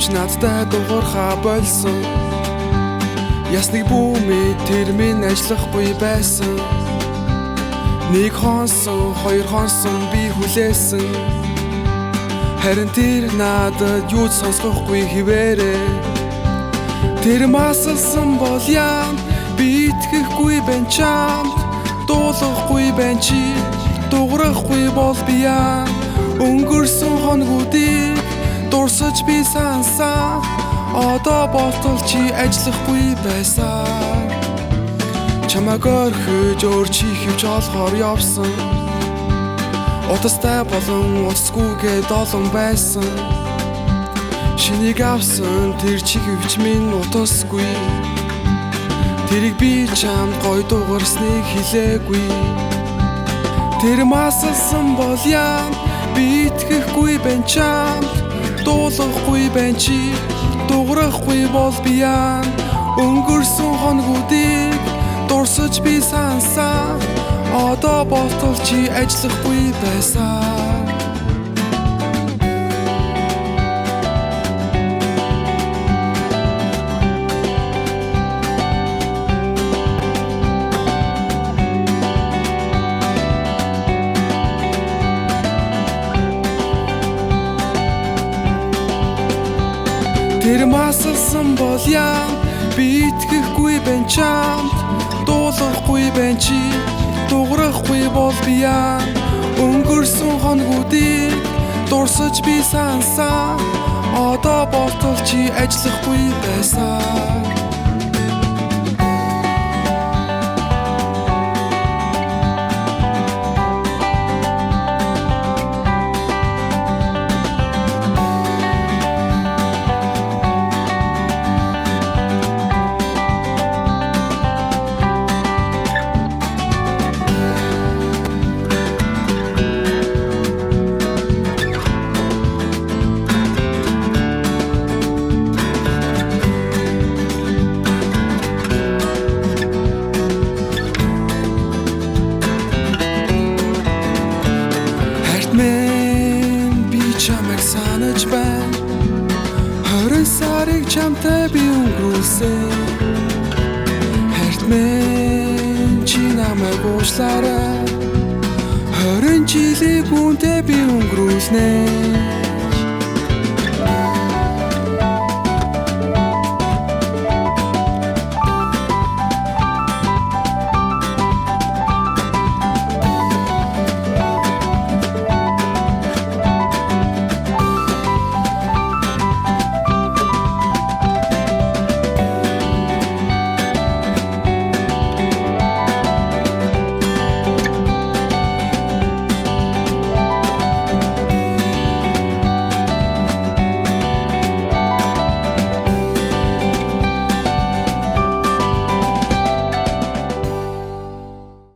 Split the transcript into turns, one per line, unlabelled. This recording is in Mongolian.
Гэвч надтай дуурхаа болсон. Ясныг бүүмээ тэр минь ажиллахгүй байсан. Нэг хонсон, хоёр хонсон би хүлээсэн. Харин тэр надад юу ч сонсохгүй хിവэрэ. Тэр масалсан бол яам би итгэхгүй бэн чамд. Дуулахгүй бэн чи дуурахгүй бол би яам. Өнгөрсөн хоногуудыг дурсаж би сансаа. Одоо болтол чи ажиллахгүй байсан. Чамайг орхиж өөр чи хөвж олохоор явсан. Утастай болон утасгүйгээ долон байсан. Шинийг авсан тэр чи хөвч минь утасгүй. Тэрийг би чамд гой дуурсныг хэлээгүй. Тэр масалсан бол яам би итгэхгүй бэн чамд. Дуулахгүй бэн чи дуурахгүй бол би яам. Өнгөрсөн хоногуудыг дурсаж би сансаа. Одоо болтол чи ажиллахгүй байсан. Тэр масалсан бол яам би итгэхгүй бэн чамд. Дуулахгүй бэн чи дуурахгүй бол би яам. Өнгөрсөн хоногуудыг дурсаж би сансаа. Одоо болтол чи ажиллахгүй байсан. Би чамайг санаж байна. 20 сарыг чамтай би өнгөрүүлсэн. Хайрт минь чи намайг уучлаарай. 20 жилийг үнтэй би өнгөрүүлнэ.